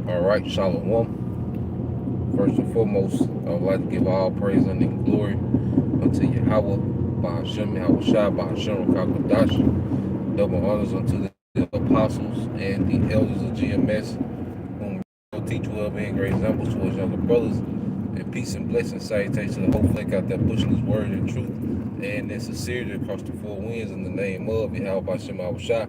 All right, Shalom. First and foremost, I would like to give all praise and glory unto Yahweh, Bahashem, Yahweh Shai, Bahashem, Rakakadash. Double honors unto the apostles and the elders of GMS, whom will teach well, being great examples to us younger brothers. And peace and blessings, salutations to the whole flick out there pushing his word and truth and in sincerity across the four winds in the name of Yahweh, Bahashem, Yahweh Shai.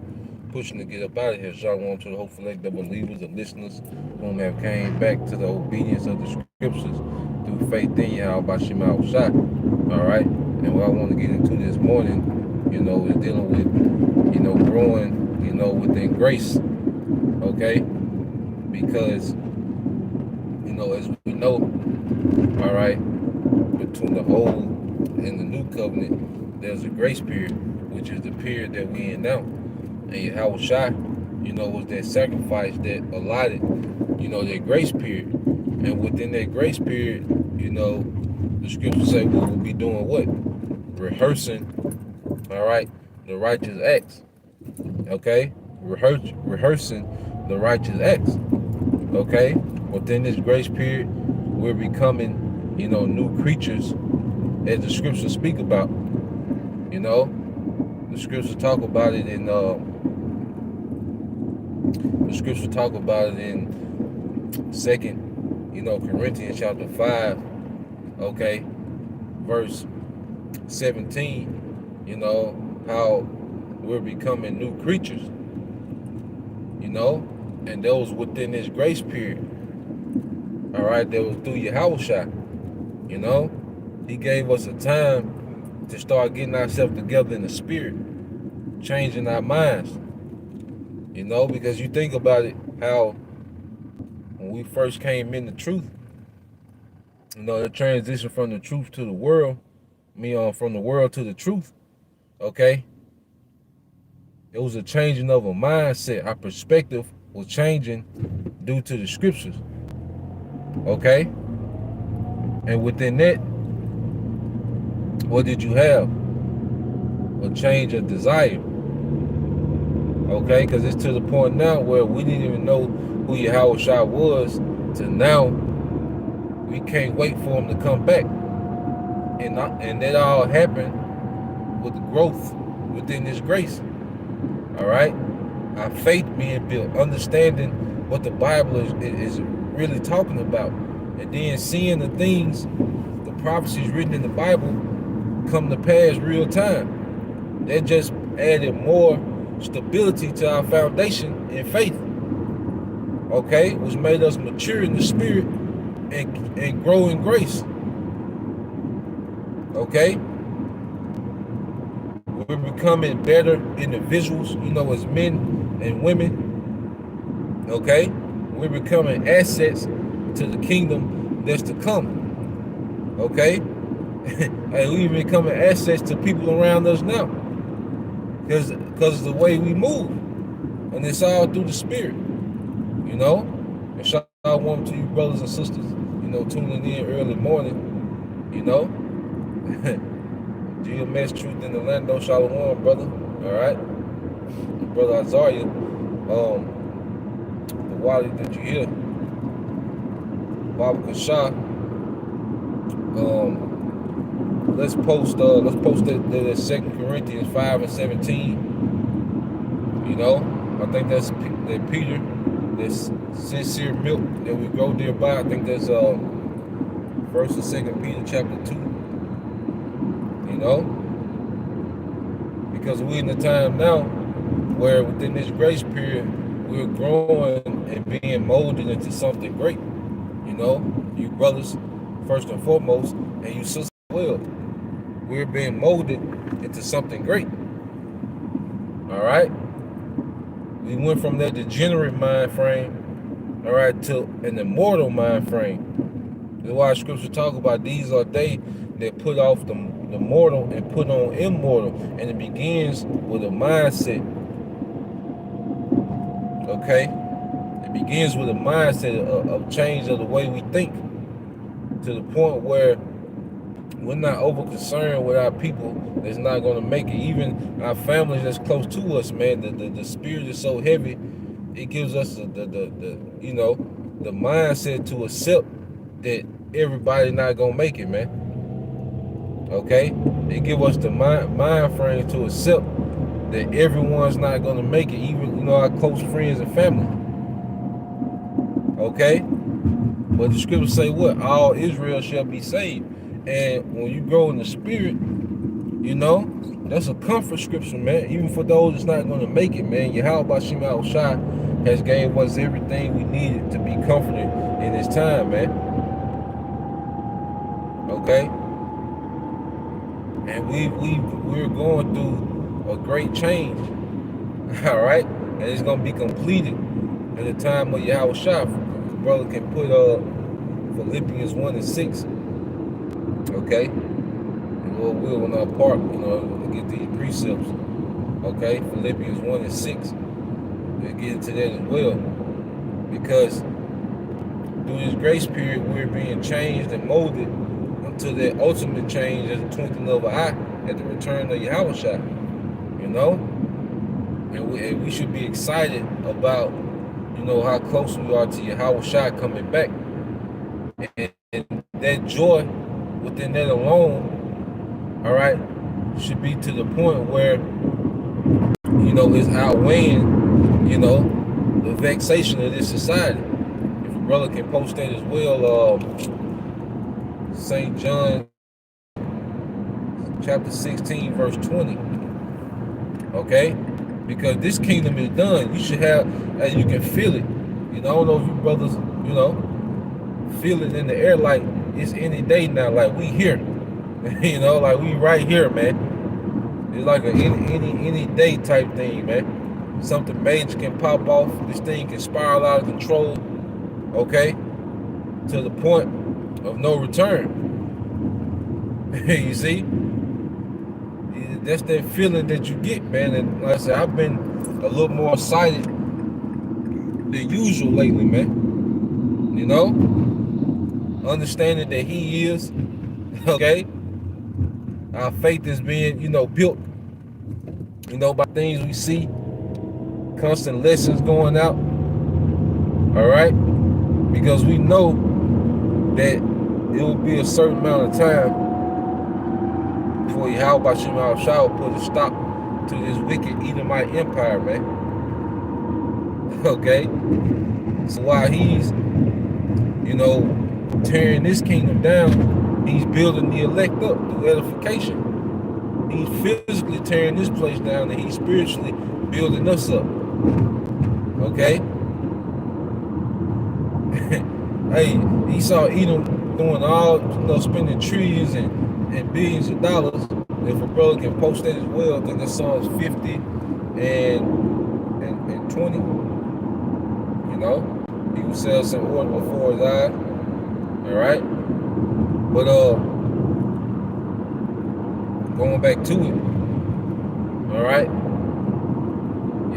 Pushing to get up out of here. Shalom to the whole select the believers, the listeners whom have came back to the obedience of the scriptures through faith in Yahweh by Shema Shah. All right. And what I want to get into this morning, is dealing with, growing, within grace. Okay. Because, as we know, all right, between the old and the new covenant, there's a grace period, which is the period that we in now. And Yahweh Shai, was that sacrifice that allotted, that grace period. And within that grace period, the scriptures say we will be doing what? Rehearsing, all right, the righteous acts. Okay? Rehearsing the righteous acts. Okay? Within this grace period, we're becoming, new creatures as the scriptures speak about. The scriptures talk about it in Second, Corinthians chapter 5, okay, verse 17, how we're becoming new creatures, and those within this grace period, all right, that was through Yahweh Shai, he gave us a time to start getting ourselves together in the spirit, changing our minds, because you think about it, how when we first came in the truth, the transition from the truth to the world, from the world to the truth, okay? It was a changing of a mindset. Our perspective was changing due to the scriptures, okay? And within that, what did you have? A change of desire, okay? Because it's to the point now where we didn't even know who Yahweh Shai was, to now we can't wait for him to come back. And that all happened with the growth within this grace. All right? Our faith being built, understanding what the Bible is really talking about. And then seeing the things, the prophecies written in the Bible come to pass real time. That just added more stability to our foundation in faith. Okay? Which made us mature in the spirit and grow in grace. Okay? We're becoming better individuals, as men and women. Okay? We're becoming assets to the kingdom that's to come. Okay? And we're becoming assets to people around us now. Because of the way we move. And it's all through the spirit. And shalom to you brothers and sisters, tuning in early morning, GMS Truth in Orlando, shalom, brother. All right, brother Isaiah, the Wally that you hear, Baba Kasha. Let's post that 2 Corinthians 5 and 17. I think that's that Peter, this sincere milk that we go thereby. I think that's 1st and 2nd Peter chapter 2. Because we're in the time now where within this grace period we're growing and being molded into something great. You brothers first and foremost, and you sisters as well. We're being molded into something great. All right? We went from that degenerate mind frame, all right, to an immortal mind frame. That's why scripture talk about these are they that put off the mortal and put on immortal. And it begins with a mindset. Okay? It begins with a mindset of change of the way we think, to the point where we're not over concerned with our people that's not going to make it. Even our families that's close to us, man, the spirit is so heavy, it gives us the the mindset to accept that everybody not gonna make it, man. Okay? They give us the mind frame to accept that everyone's not gonna make it, even our close friends and family. Okay? But the scriptures say what? All Israel shall be saved. And when you grow in the spirit, that's a comfort scripture, man. Even for those that's not going to make it, man. Yahweh Shem Shai has gave us everything we needed to be comforted in this time, man. Okay? And we're going through a great change. All right? And it's going to be completed at the time of Yahweh Shai. Brother can put Philippians 1:6. Okay? And Lord will when our part, to get these precepts. Okay? Philippians 1:6. We'll get into that as well. Because through this grace period, we're being changed and molded until that ultimate change as a twinkling of an eye at the return of Yahweh Shai. And we should be excited about, how close we are to Yahweh Shai coming back. And that joy within that alone, all right, should be to the point where, it's outweighing, the vexation of this society. If a brother can post that as well, St. John chapter 16, verse 20. Okay? Because this kingdom is done. You should have, and you can feel it. I don't know if you brothers, feel it in the air like it's any day now. Like we here. Like we right here, man. It's like a any day type thing, man. Something major can pop off. This thing can spiral out of control. Okay? To the point of no return. You see? That's that feeling that you get, man. And like I said, I've been a little more excited than usual lately, man. Understanding that He is, okay? Our faith is being, built, by things we see, constant lessons going out, all right? Because we know that it will be a certain amount of time before Yahweh Shem Shai will put a stop to this wicked Edomite empire, man. Okay? So while He's, tearing this kingdom down, He's building the elect up through edification. He's physically tearing this place down, and He's spiritually building us up. Okay? Hey, he saw Edom doing all, spending trillions and billions of dollars. If a brother can post that as well, I think that's Psalms 50 and 20. He will sell some order before His eye. All right, but going back to it. All right,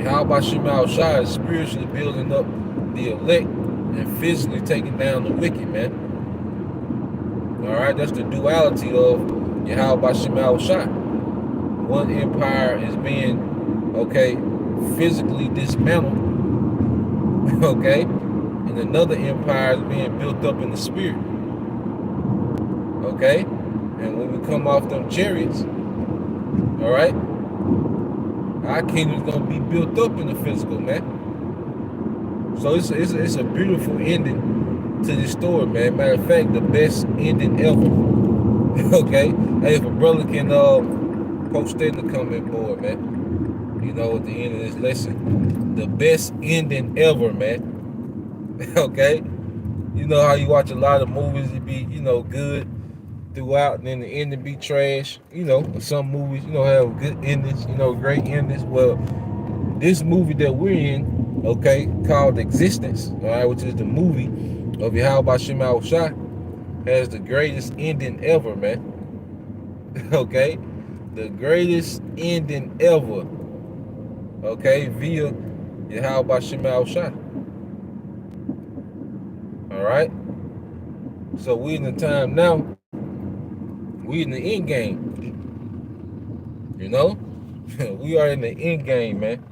Yahweh Shem Shai is spiritually building up the elect and physically taking down the wicked, man. All right, that's the duality of Yahweh Shem Shai. One empire is being, physically dismantled, okay, and another empire is being built up in the spirit, okay. And when we come off them chariots, all right, our kingdom's gonna be built up in the physical, man. So it's a beautiful ending to this story, man. Matter of fact, the best ending ever. Okay? Hey, if a brother can post that in the comment board, man. At the end of this lesson. The best ending ever, man. Okay? You know how you watch a lot of movies, it be, good throughout, and then the ending be trash. Some movies, have good endings, great endings. Well, this movie that we're in, called Existence, all right, which is the movie of Yahweh Shem Shai, has the greatest ending ever, man. Okay? The greatest ending ever. Okay? Via Yahweh Shem Shai. All right? So we in the time now, we in the end game. We are in the end game, man.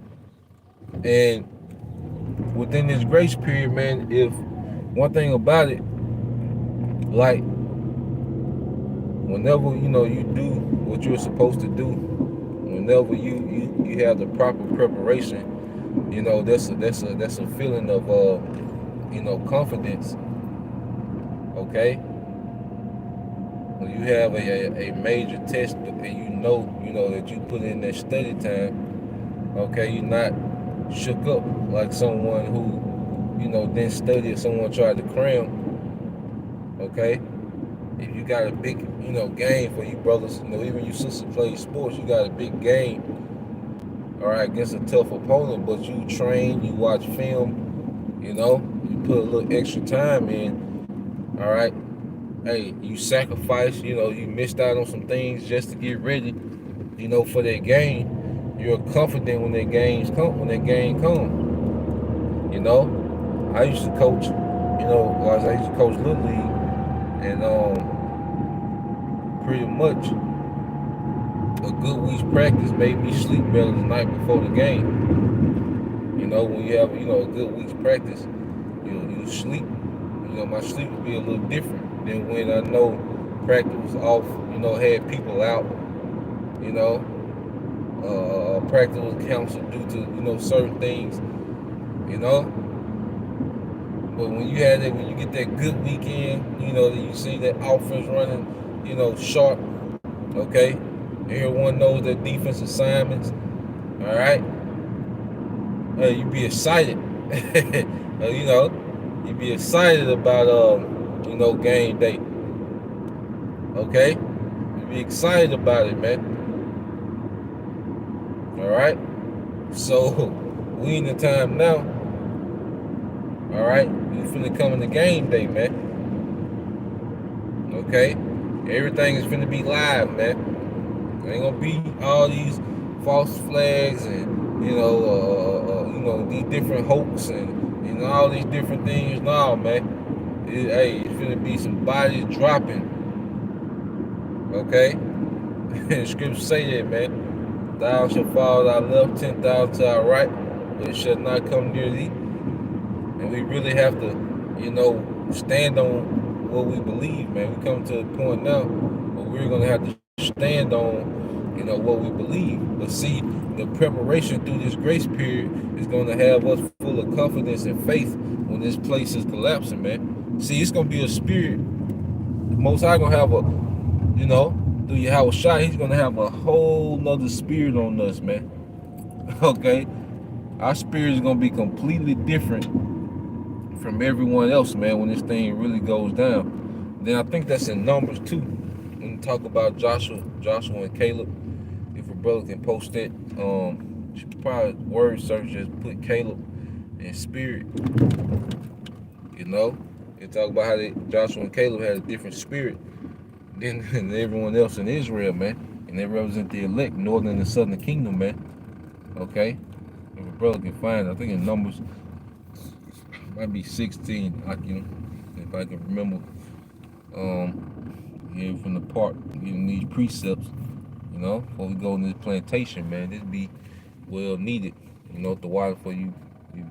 And within this grace period, man, if one thing about it, like whenever you do what you're supposed to do, whenever you have the proper preparation, that's a feeling of confidence. Okay, when you have a major test and you know that you put in that study time, okay, you're not shook up like someone who didn't study or someone tried to cram. Okay, if you got a big game for you brothers, even you sisters play sports, you got a big game, all right, against a tough opponent, but you train, you watch film, you put a little extra time in, all right. Hey, you sacrifice, you missed out on some things just to get ready, for that game. You're confident when that game comes. I used to coach, I used to coach Little League, and pretty much a good week's practice made me sleep better the night before the game. When you have a good week's practice, you sleep. My sleep would be a little different than when I know practice was off. Had people out. You know, practice was canceled due to certain things. You know, but when you get that good weekend, that you see that offense running, sharp. Okay, everyone knows their defense assignments. All right, you be excited. You be excited about game day. Okay, you be excited about it, man. All right, so we in the time now. All right, you finna come in the game day, man. Okay, everything is finna be live, man. There ain't gonna be all these false flags and these different hoax and all these different things. No, man. It's finna be some bodies dropping. Okay, scripture say that, man. Thou shalt fall to our left, 10,000 to our right, but it shall not come near thee. And we really have to, stand on what we believe, man. We come to a point now where we're gonna have to stand on, what we believe. But see, the preparation through this grace period is gonna have us full of confidence and faith when this place is collapsing, man. See, it's gonna be a spirit. The Most High gonna have through Yahweh Shai, he's gonna have a whole nother spirit on us, man. Okay? Our spirit is gonna be completely different from everyone else, man, when this thing really goes down. Then I think that's in Numbers too. When you talk about Joshua and Caleb, if a brother can post it, you should probably word search, just put Caleb and spirit. They talk about how Joshua and Caleb had a different spirit than everyone else in Israel, man. And they represent the elect, northern and southern kingdom, man. Okay? If a brother can find it, I think in Numbers, might be 16, if I can remember. From the park, getting these precepts, before we go in this plantation, man. This be well needed, the water for you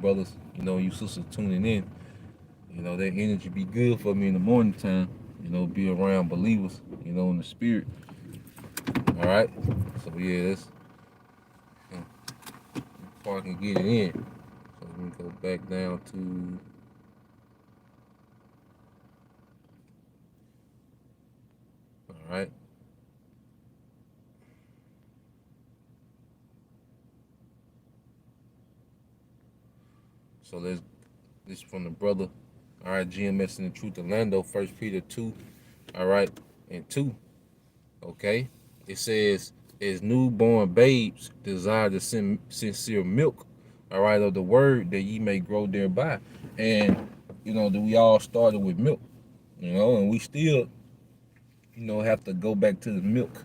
brothers, you sisters tuning in. That energy be good for me in the morning time, be around believers, in the spirit. All right. So yeah, that's before I can get it in. So let me go back down to all right. So this from the brother. All right, GMS and the Truth Orlando, 1 Peter 2, all right, and 2. Okay. It says, as newborn babes desire the sincere milk, all right, of the word, that ye may grow thereby. And that we all started with milk, and we still, have to go back to the milk,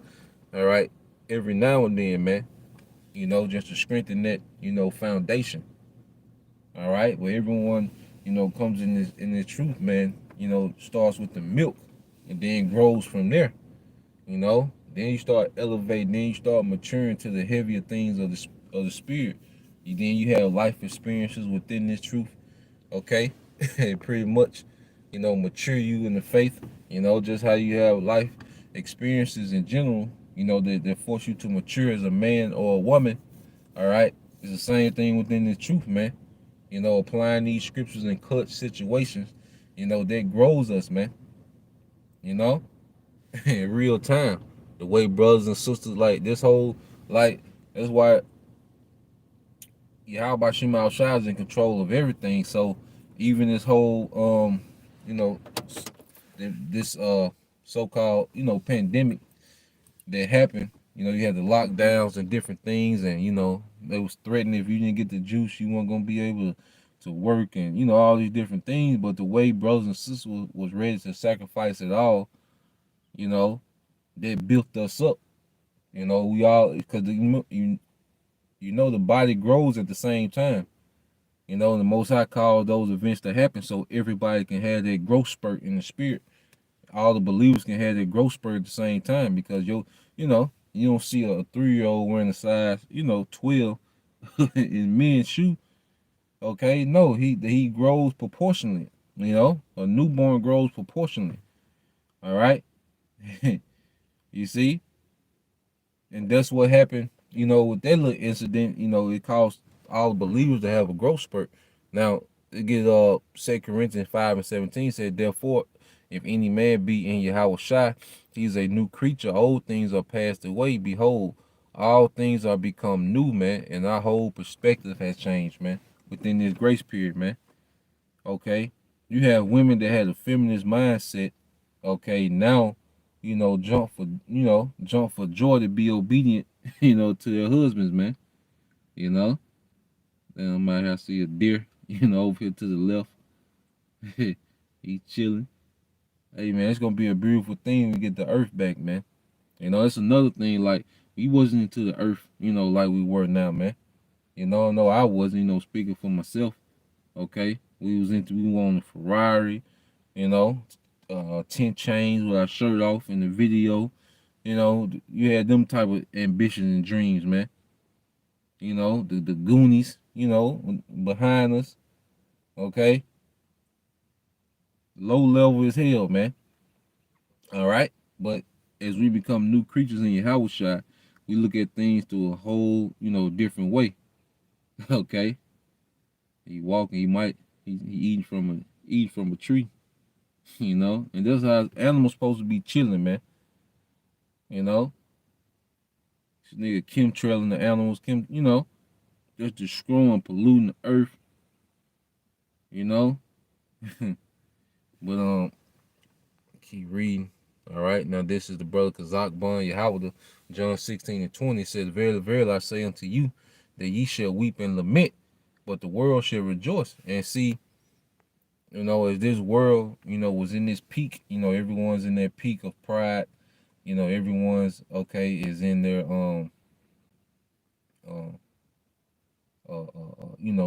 all right, every now and then, man, just to strengthen that, foundation. All right, where everyone, comes in this truth, man, starts with the milk and then grows from there. Then you start elevating, then you start maturing to the heavier things of the spirit. Then you have life experiences within this truth. Okay, pretty much, mature you in the faith, just how you have life experiences in general, that force you to mature as a man or a woman, all right? It's the same thing within the truth, man. Applying these scriptures in clutch situations, that grows us, man, you know, in real time. The way brothers and sisters, like this whole, like, that's why Yahweh Shema Shai is in control of everything. So even this whole, you know, this so-called, pandemic that happened, you had the lockdowns and different things, and they was threatening if you didn't get the juice, you weren't gonna be able to work, and all these different things. But the way brothers and sisters was ready to sacrifice it all, you know, that built us up. We all, because the body grows at the same time. And the Most High called those events to happen so everybody can have that growth spurt in the spirit. All the believers can have that growth spurt at the same time, because you don't see a 3-year-old wearing a size 12 in men's shoe. Okay, no, he grows proportionally. A newborn grows proportionally. All right, you see, and that's what happened. With that little incident, it caused all the believers to have a growth spurt. Now, it get 2 Corinthians 5:17 said, therefore, if any man be in Yahweh Shai, he is a new creature. Old things are passed away. Behold, all things are become new, man. And our whole perspective has changed, man, within this grace period, man. Okay? You have women that had a feminist mindset, okay, now, jump for joy to be obedient, to their husbands, man. Then I might have to see a deer, over here to the left. He's chilling. Hey, man, it's gonna be a beautiful thing when we get the earth back, man. It's another thing, like, we wasn't into the earth, like we were now, man. No, I wasn't, speaking for myself, okay? We were on a Ferrari, 10 chains with our shirt off in the video. You had them type of ambitions and dreams, man. The Goonies, behind us, okay? Low level as hell, man. All right? But as we become new creatures in Yahweh Shai, we look at things through a whole, different way. Okay? He walking, he eating from a tree, and that's how animals supposed to be chilling, man. This nigga chemtrailing the animals, just destroying, polluting the earth, But keep reading. All right, now this is the brother Kazak Bun Yahweh, John 16:20 says, verily, verily, I say unto you, that ye shall weep and lament, but the world shall rejoice. And see, as this world, was in this peak, everyone's in their peak of pride, everyone's is in their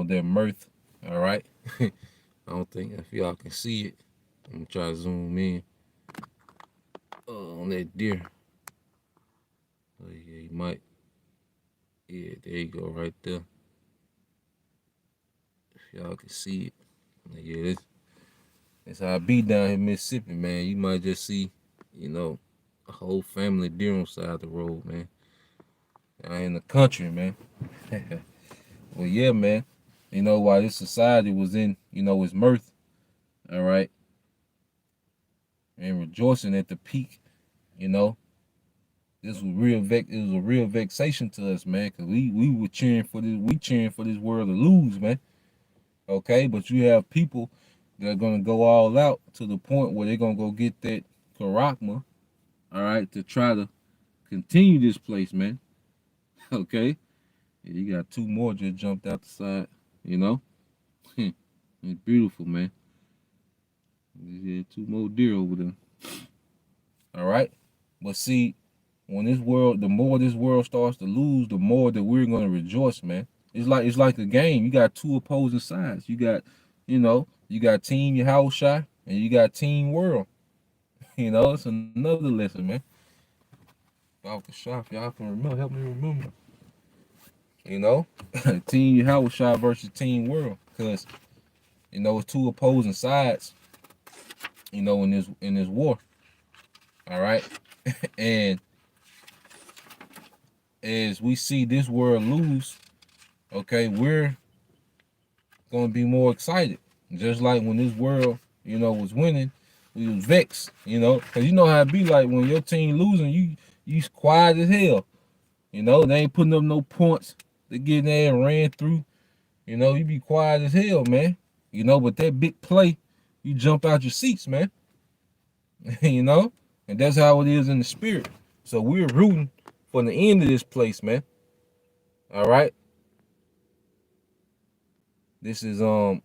their mirth. All right. I don't think if y'all can see it. I'm gonna try to zoom in on that deer. Oh yeah, you might. Yeah, there you go, right there. If y'all can see it. Yeah, that's how I be down here in Mississippi, man. You might just see, a whole family deer on side of the road, man. Down in the country, man. Well, yeah, man. While this society was in, its mirth, all right, and rejoicing at the peak, this was it was a real vexation to us, man, because we were cheering for this world to lose, man. Okay, but you have people that are gonna go all out to the point where they're gonna go get that Karakma, all right, to try to continue this place, man. Okay, and you got 2 more just jumped out the side, It's beautiful, man. Yeah, 2 more deer over there. All right, but see, when the more this world starts to lose, the more that we're gonna rejoice, man. It's like a game. You got 2 opposing sides. You got, Team Yahweh Shai and you got Team World. It's another lesson, man. Off the shop, y'all can remember. Help me remember. Team Yahweh Shai versus Team World, because it's 2 opposing sides. in this war. All right. And as we see this world lose, okay, we're gonna be more excited. Just like when this world, was winning, we was vexed, cause you know how it be like when your team losing, you quiet as hell. They ain't putting up no points. They getting there and ran through. You be quiet as hell, man. But that big play, you jump out your seats, man. you know, and that's how it is in the spirit. So we're rooting for the end of this place, man. All right. This is mm,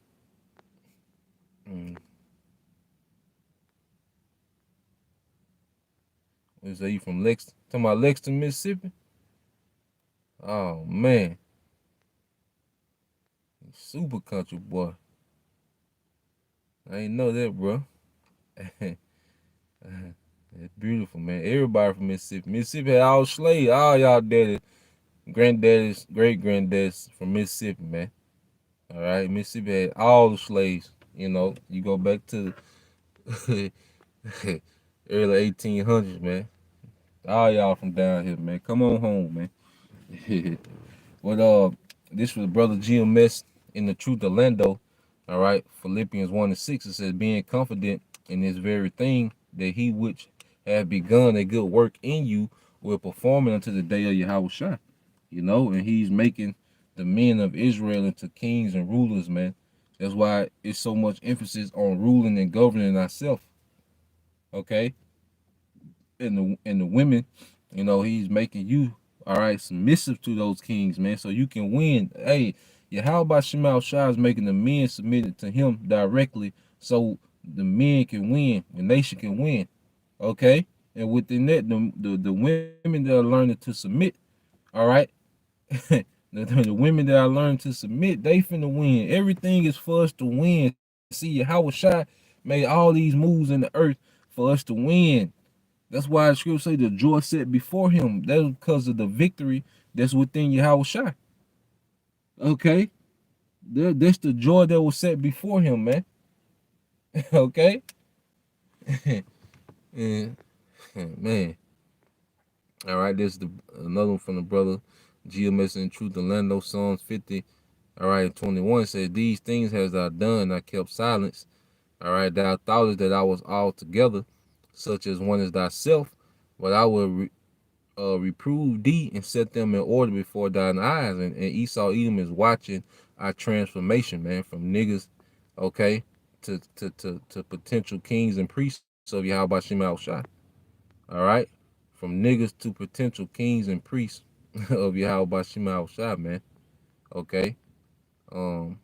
is that you from Lexington? Talking about Lexington, Mississippi? Oh man, super country boy. I ain't know that, bro. It's beautiful, man. Everybody from Mississippi. Mississippi had all slaves. All y'all daddy, granddaddies, great granddaddies from Mississippi, man. All right, Mississippi had all the slaves. You go back to the early 1800s, man. All y'all from down here, man. Come on home, man. But this was Brother GMS in the Truth of Lando. All right, Philippians 1:6, it says, being confident in this very thing, that he which have begun a good work in you will perform it unto the day of Yahweh. And he's making the men of Israel into kings and rulers, man. That's why it's so much emphasis on ruling and governing ourselves. Okay, and the women, he's making you, all right, submissive to those kings, man, so you can win. Hey, how about Shemal Shah is making the men submitted to him directly, so the men can win, the nation can win. Okay, and within that, the women that are learning to submit, all right, the women that are learning to submit, they finna win. Everything is for us to win. See, Howard Shah made all these moves in the earth for us to win. That's why the scripture say the joy set before him. That's because of the victory that's within Yahweh Shai. Okay? That's the joy that was set before him, man. Okay? And, man. All right, this is another one from the brother GMS in Truth and Lando, Psalms 50. All right, 21 says, these things has thou done, I kept silence. All right, thou thoughtest that I was altogether, such as one as thyself, but I will reprove thee and set them in order before thine eyes. And Esau Edom is watching our transformation, man, from niggas, okay, to potential kings and priests of Yahweh Shema Shai. All right, from niggas to potential kings and priests of Yahweh Shema Shai, man. Okay, let's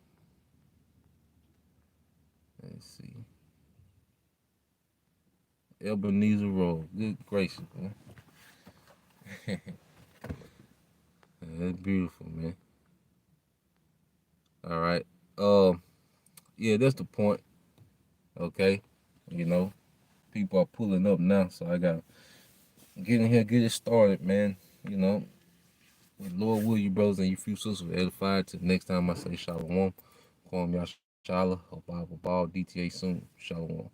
see, Ebenezer Road. Good gracious, man. That's beautiful, man. All right. Yeah, that's the point. Okay. People are pulling up now, so I got to get in here, get it started, man. With Lord will you brothers and you few sisters edified. Till next time I say shalom. Call me Yashala. Hope I have a ball DTA soon. Shalom.